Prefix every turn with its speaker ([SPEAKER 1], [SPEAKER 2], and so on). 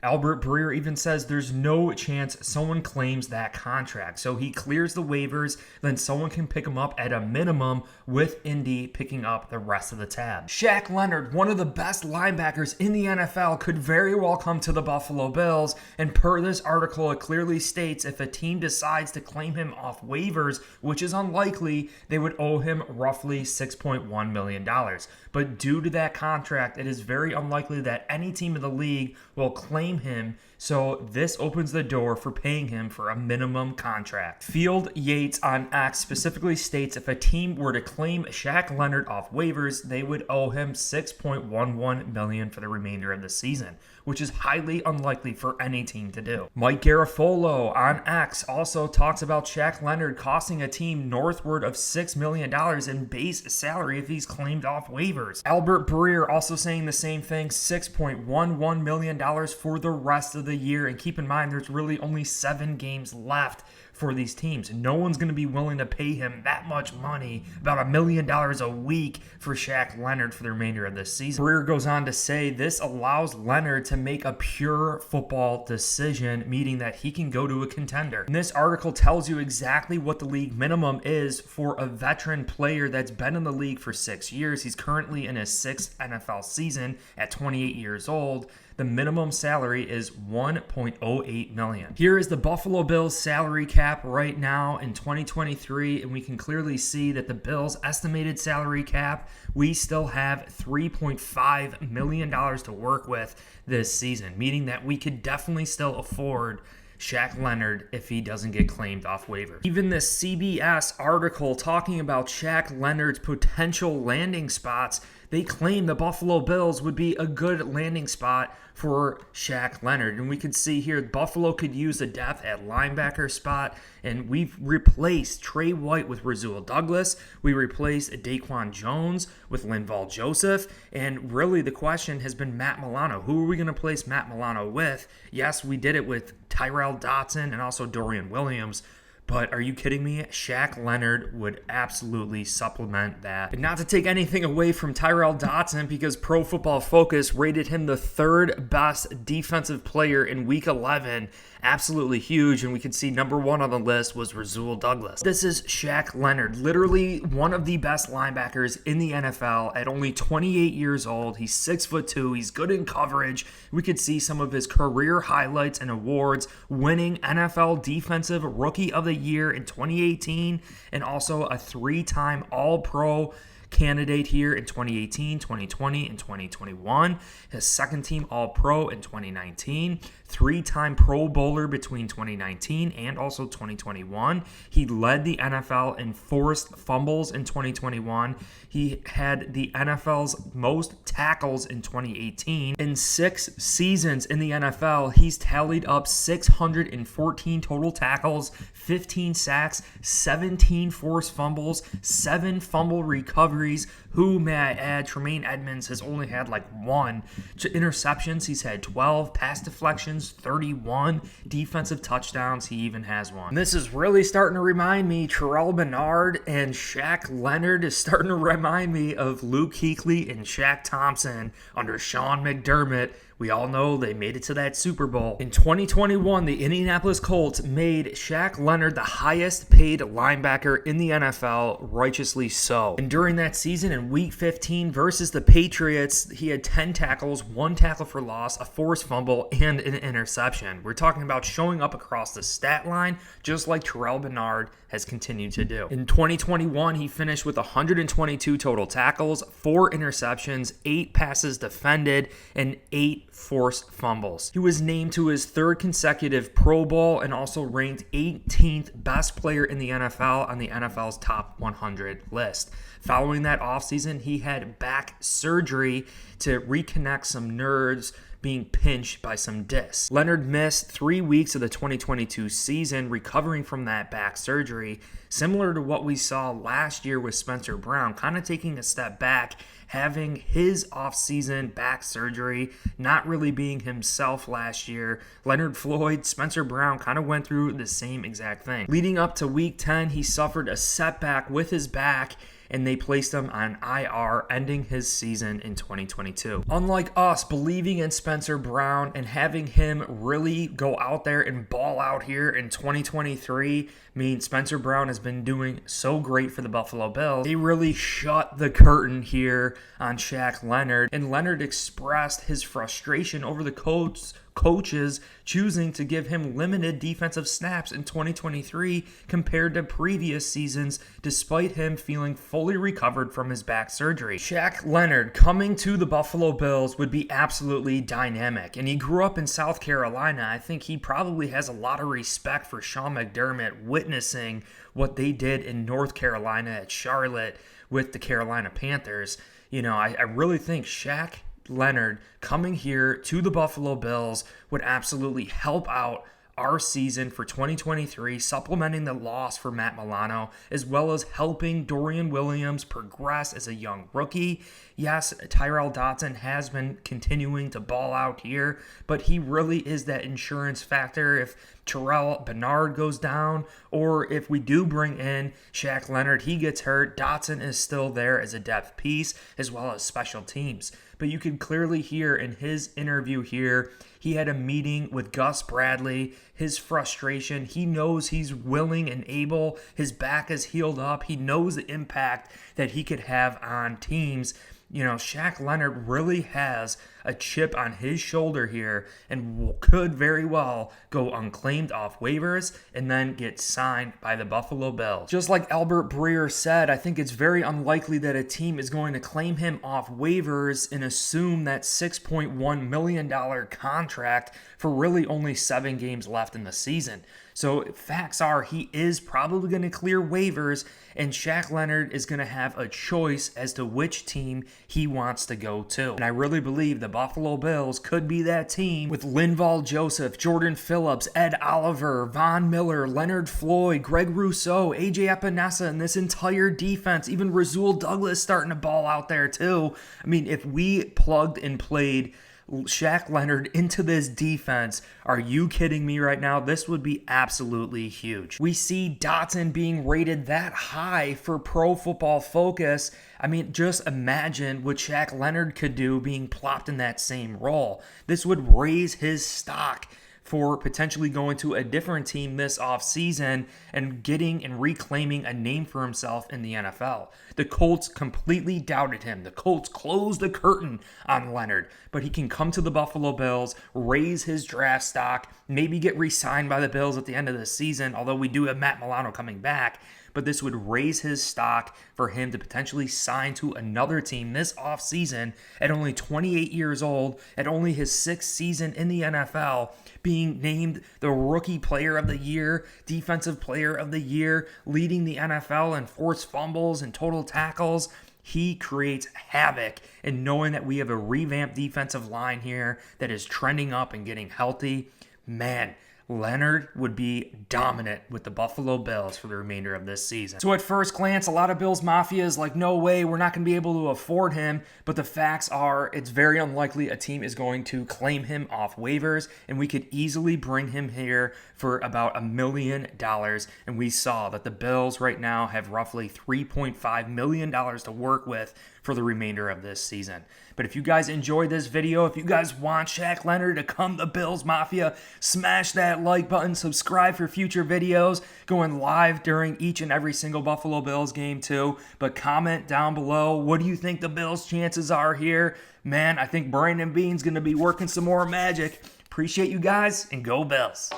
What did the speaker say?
[SPEAKER 1] Albert Breer even says there's no chance someone claims that contract. So he clears the waivers, then someone can pick him up at a minimum, with Indy picking up the rest of the tab. Shaq Leonard, one of the best linebackers in the NFL, could very well come to the Buffalo Bills. And per this article, it clearly states if a team decides to claim him off waivers, which is unlikely, they would owe him roughly $6.1 million. But due to that contract, it is very unlikely that any team in the league will claim him, so this opens the door for paying him for a minimum contract. Field Yates on X specifically states if a team were to claim Shaq Leonard off waivers, they would owe him $6.11 million for the remainder of the season, which is highly unlikely for any team to do. Mike Garafolo on X also talks about Shaq Leonard costing a team northward of $6 million in base salary if he's claimed off waivers. Albert Breer also saying the same thing, $6.11 million for the rest of the year. And keep in mind, there's really only 7 games left for these teams. No one's going to be willing to pay him that much money, about $1 million a week, for Shaq Leonard for the remainder of this season. Breer goes on to say this allows Leonard to make a pure football decision, meaning that he can go to a contender. And this article tells you exactly what the league minimum is for a veteran player that's been in the league for 6 years. He's currently in his 6th NFL season at 28 years old. The minimum salary is $1.08 million. Here is the Buffalo Bills salary cap right now in 2023, and we can clearly see that the Bills' estimated salary cap, we still have $3.5 million to work with this season, meaning that we could definitely still afford Shaq Leonard if he doesn't get claimed off waivers. Even this CBS article talking about Shaq Leonard's potential landing spots, they claim the Buffalo Bills would be a good landing spot for Shaq Leonard. And we can see here Buffalo could use the depth at linebacker spot, and we've replaced Trey White with Rasul Douglas. We replaced Daquan Jones with Linval Joseph, and really the question has been Matt Milano. Who are we going to place Matt Milano with? Yes, we did it with Tyrell Dotson and also Dorian Williams, but are you kidding me? Shaq Leonard would absolutely supplement that. And not to take anything away from Tyrell Dotson, because Pro Football Focus rated him the 3rd best defensive player in Week 11. Absolutely huge, and we can see number 1 on the list was Rasul Douglas. This is Shaq Leonard, literally one of the best linebackers in the NFL at only 28 years old. He's 6'2", he's good in coverage. We could see some of his career highlights and awards, winning NFL Defensive Rookie of the Year in 2018, and also a 3-time All-Pro candidate here in 2018, 2020, and 2021. His second team All-Pro in 2019. 3-time Pro Bowler between 2019 and also 2021. He led the NFL in forced fumbles in 2021. He had the NFL's most tackles in 2018. In 6 seasons in the NFL, he's tallied up 614 total tackles, 15 sacks, 17 forced fumbles, 7 fumble recoveries. Who, may I add, Tremaine Edmonds has only had like 1. Interceptions, he's had 12. Pass deflections, 31. Defensive touchdowns, he even has 1. And this is really starting to remind me, Terrell Bernard and Shaq Leonard is starting to remind me of Luke Kuechly and Shaq Thompson under Sean McDermott. We all know they made it to that Super Bowl. In 2021, the Indianapolis Colts made Shaq Leonard the highest paid linebacker in the NFL, righteously so. And during that season in Week 15 versus the Patriots, he had 10 tackles, 1 tackle for loss, a forced fumble, and an interception. We're talking about showing up across the stat line, just like Terrell Bernard has continued to do. In 2021, he finished with 122 total tackles, 4 interceptions, 8 passes defended, and 8 forced fumbles. He was named to his 3rd consecutive Pro Bowl and also ranked 18th best player in the NFL on the NFL's top 100 list. Following that offseason, he had back surgery to reconnect some nerves being pinched by some discs. Leonard missed 3 weeks of the 2022 season recovering from that back surgery, similar to what we saw last year with Spencer Brown, kind of taking a step back, having his offseason back surgery, not really being himself last year. Leonard Floyd, Spencer Brown kind of went through the same exact thing. Leading up to Week 10, he suffered a setback with his back, and they placed him on IR, ending his season in 2022. Unlike us believing in Spencer Brown and having him really go out there and ball out here in 2023, I mean, Spencer Brown has been doing so great for the Buffalo Bills. They really shut the curtain here on Shaq Leonard, and Leonard expressed his frustration over the coaches choosing to give him limited defensive snaps in 2023 compared to previous seasons, despite him feeling fully recovered from his back surgery. Shaq Leonard coming to the Buffalo Bills would be absolutely dynamic, and he grew up in South Carolina. I think he probably has a lot of respect for Sean McDermott, witnessing what they did in North Carolina at Charlotte with the Carolina Panthers. You know, I really think Shaq Leonard coming here to the Buffalo Bills would absolutely help out our season for 2023, supplementing the loss for Matt Milano, as well as helping Dorian Williams progress as a young rookie. Yes, Tyrel Dodson has been continuing to ball out here, but he really is that insurance factor if Terrell Bernard goes down, or if we do bring in Shaq Leonard, he gets hurt, Dotson is still there as a depth piece, as well as special teams. But you can clearly hear in his interview here, he had a meeting with Gus Bradley, his frustration. He knows he's willing and able. His back is healed up. He knows the impact that he could have on teams. You know, Shaq Leonard really has a chip on his shoulder here and could very well go unclaimed off waivers and then get signed by the Buffalo Bills. Just like Albert Breer said, I think it's very unlikely that a team is going to claim him off waivers and assume that $6.1 million contract for really only 7 games left in the season. So facts are he is probably going to clear waivers, and Shaq Leonard is going to have a choice as to which team he wants to go to. And I really believe the Buffalo Bills could be that team with Linval Joseph, Jordan Phillips, Ed Oliver, Von Miller, Leonard Floyd, Greg Rousseau, AJ Epinesa, and this entire defense, even Rasul Douglas starting to ball out there too. I mean, if we plugged and played Shaq Leonard into this defense, are you kidding me right now? This would be absolutely huge. We see Dotson being rated that high for Pro Football Focus. I mean, just imagine what Shaq Leonard could do being plopped in that same role. This would raise his stock for potentially going to a different team this offseason and getting and reclaiming a name for himself in the NFL. The Colts completely doubted him. The Colts closed the curtain on Leonard, but he can come to the Buffalo Bills, raise his draft stock, maybe get re-signed by the Bills at the end of the season, although we do have Matt Milano coming back. But this would raise his stock for him to potentially sign to another team this offseason at only 28 years old, at only his 6th season in the NFL, being named the Rookie Player of the Year, Defensive Player of the Year, leading the NFL in forced fumbles and total tackles. He creates havoc, and knowing that we have a revamped defensive line here that is trending up and getting healthy, man, Leonard would be dominant with the Buffalo Bills for the remainder of this season. So at first glance, a lot of Bills Mafia is like, no way, we're not going to be able to afford him. But the facts are, it's very unlikely a team is going to claim him off waivers, and we could easily bring him here for about $1 million. And we saw that the Bills right now have roughly $3.5 million to work with for the remainder of this season. But if you guys enjoyed this video, if you guys want Shaq Leonard to come to Bills Mafia, smash that like button, subscribe for future videos, going live during each and every single Buffalo Bills game too. But comment down below, what do you think the Bills' chances are here? Man, I think Brandon Beane's going to be working some more magic. Appreciate you guys, and go Bills.